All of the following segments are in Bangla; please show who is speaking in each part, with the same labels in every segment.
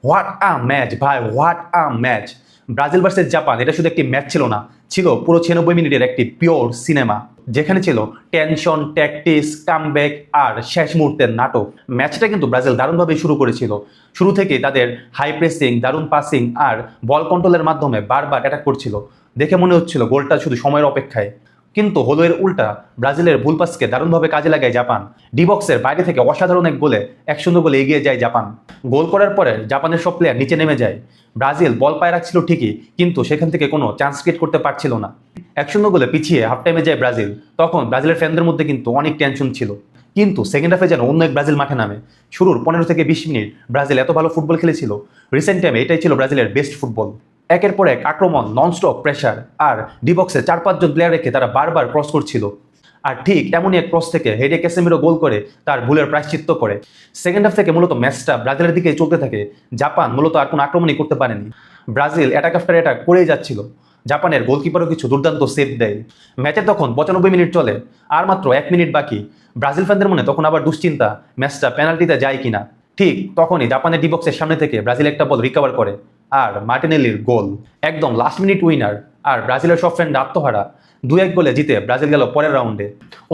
Speaker 1: হোয়াট আ ম্যাচ ভাই, what a match! Brazil versus Japan, এটা শুধু একটি ম্যাচ ছিল না, ছিল পুরো 96 মিনিটের একটি পিওর সিনেমা, যেখানে ছিল টেনশন, ট্যাকটিক্স, কামব্যাক আর শেষ মুহূর্তের নাটক। ম্যাচটা কিন্তু ব্রাজিল দারুণভাবে শুরু করেছিল। শুরু থেকেই তাদের হাই প্রেসিং, দারুণ পাসিং আর বল কন্ট্রোলের মাধ্যমে বারবার অ্যাটাক করছিল। দেখে মনে হচ্ছিল গোলটা শুধু সময়ের অপেক্ষায়। কিন্তু হলো এর উল্টা, ব্রাজিলের ভুল পাসকে দারুণভাবে কাজে লাগায় জাপান। ডিবক্সের বাইরে থেকে অসাধারণ এক গোলে 1-0 গোলে এগিয়ে যায় জাপান। গোল করার পরে জাপানের সব প্লেয়ার নিচে নেমে যায়। ব্রাজিল বল পায়ে রাখছিল ঠিকই, কিন্তু সেখান থেকে কোনো চান্স ক্রিয়েট করতে পারছিল না। 1-0 গোলে পিছিয়ে হাফ টাইমে যায় ব্রাজিল। তখন ব্রাজিলের ফ্যানদের মধ্যে কিন্তু অনেক টেনশন ছিল। কিন্তু সেকেন্ড হাফে যেন অন্য এক ব্রাজিল মাঠে নামে। শুরুর 15 থেকে 20 মিনিট ব্রাজিল এত ভালো ফুটবল খেলেছিল, রিসেন্ট টাইমে এটাই ছিল ব্রাজিলের বেস্ট ফুটবল। একের পর এক আক্রমণ, ননস্টপ প্রেশার, আর ডিবক্সে 4-5 জন প্লেয়ার রেখে তারা বারবার ক্রস করছিল। আর ঠিক এমনই এক ক্রস থেকে হেডে ক্যাসেমিরো গোল করে তার ভুলের প্রায়শ্চিত্ত করে। সেকেন্ড হাফ থেকে মূলত ম্যাচটা ব্রাজিলের দিকে চলতে থাকে। জাপান মূলত আর কোনো আক্রমণই করতে পারেনি। ব্রাজিল অ্যাটাক আফটার অ্যাটাক করেই যাচ্ছিল। জাপানের গোলকিপারও কিছু দুর্দান্ত সেভ দেয়। ম্যাচের তখন 95 মিনিট চলে, আর মাত্র 1 মিনিট বাকি। ব্রাজিল ফ্যানদের মনে তখন আবার দুশ্চিন্তা, ম্যাচটা পেনাল্টিতে যায় কিনা। ঠিক তখনই জাপানের ডিবক্সের সামনে থেকে ব্রাজিল একটা বল রিকভার করে, আর মার্টিনেলির গোল, একদম লাস্ট মিনিট উইনার। আর ব্রাজিলের সব ফ্রেন্ড আত্মহারা। 2-1 গোলে জিতে ব্রাজিল গেল পরের রাউন্ডে।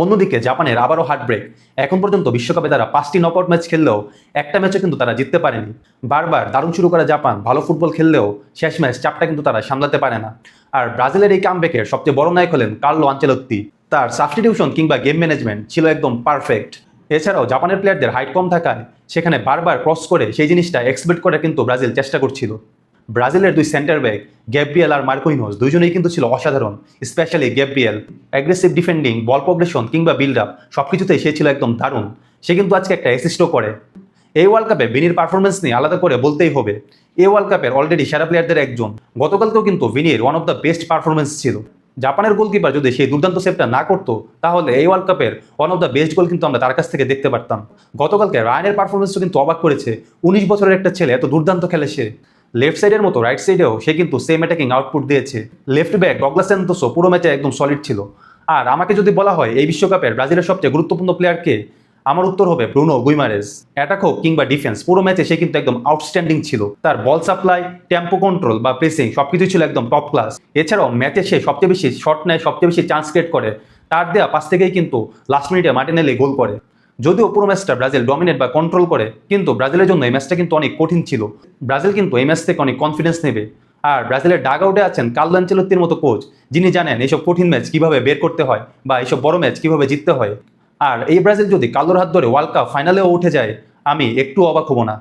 Speaker 1: অন্যদিকে জাপানের আবারও হার্টব্রেক। এখন পর্যন্ত বিশ্বকাপে তারা 5টি নকআউট ম্যাচ খেললেও একটা ম্যাচও কিন্তু তারা জিততে পারেনি। বারবার দারুণ শুরু করা জাপান ভালো ফুটবল খেললেও শেষ ম্যাচ চাপটা কিন্তু তারা সামলাতে পারে না। আর ব্রাজিলের এই কামব্যাকের সবচেয়ে বড় নায়ক হলেন কার্লো আনচেলত্তি। তার সাবস্টিটিউশন কিংবা গেম ম্যানেজমেন্ট ছিল একদম পারফেক্ট। এছাড়াও জাপানের প্লেয়ারদের হাইট কম থাকায় সেখানে বারবার ক্রস করে সেই জিনিসটা এক্সপেক্ট করে কিন্তু ব্রাজিল চেষ্টা করছিল। ব্রাজিলের দুই সেন্টার ব্যাক গ্যাব্রিয়েল আর মার্কোইনোস দুইজনেই কিন্তু ছিল অসাধারণ। স্পেশালি গ্যাব্রিয়েল, অ্যাগ্রেসিভ ডিফেন্ডিং, বল প্রোগ্রেশন কিংবা বিল্ড আপ সবকিছুতেই সে ছিল একদম দারুণ। সে কিন্তু আজকে একটা অ্যাসিস্টও করে। এই ওয়ার্ল্ড কাপে ভিনির পারফরমেন্স নিয়ে আলাদা করে বলতেই হবে। এই ওয়ার্ল্ড কাপের অলরেডি সেরা প্লেয়ারদের একজন। গতকালকেও কিন্তু ভিনির one of the best performance ছিল। জাপানের গোলকিপার যদি সেই দুর্দান্ত সেভটা না করতো, তাহলে এই ওয়ার্ল্ড কাপের ওয়ান অফ দ্য বেস্ট গোল কিন্তু আমরা তার কাছ থেকে দেখতে পারতাম। গতকালকে রায়ানের পারফরমেন্সও কিন্তু অবাক করেছে। 19 বছরের একটা ছেলে এত দুর্দান্ত খেলে সে। লেফট সাইডের মতো রাইট সাইডেও সে কিন্তু সেম অ্যাটাকিং আউটপুট দিয়েছে। লেফট ব্যাক ডগলাস স্যান্তোসও পুরো ম্যাচে একদম সলিড ছিল। আর আমাকে যদি বলা হয় এই বিশ্বকাপের ব্রাজিলের সবচেয়ে গুরুত্বপূর্ণ প্লেয়ারকে, আমার উত্তর হবে ব্রুনো গুইমারেজ। অ্যাটাক হোক কিংবা ডিফেন্স, পুরো ম্যাচে সে কিন্তু একদম আউটস্ট্যান্ডিং ছিল। তার বল সাপ্লাই, টেম্পো কন্ট্রোল বা প্রেসিং সবকিছুই ছিল একদম টপ ক্লাস। এছাড়াও ম্যাচে সে সবচেয়ে বেশি শট নেয়, সবচেয়ে বেশি চান্স ক্রিয়েট করে। তার দেওয়া পাস থেকেই কিন্তু লাস্ট মিনিটে মার্টিনেলি গোল করে। যদিও পুরো ম্যাচটা ব্রাজিল ডমিনেট বা কন্ট্রোল করে, কিন্তু ব্রাজিলের জন্য এই ম্যাচটা কিন্তু অনেক কঠিন ছিল। ব্রাজিল কিন্তু এই ম্যাচ থেকে অনেক কনফিডেন্স নেবে। আর ব্রাজিলের ডাগ আউটে আছেন কার্লো আনচেলত্তির মতো কোচ, যিনি জানেন এইসব কঠিন ম্যাচ কিভাবে বের করতে হয় বা এইসব বড় ম্যাচ কিভাবে জিততে হয়। আর এই ব্রাজিল যদি কার্লোর হাত ধরে ওয়ার্ল্ড কাপ ফাইনালেও উঠে যায়, আমি একটু অবাক হব না।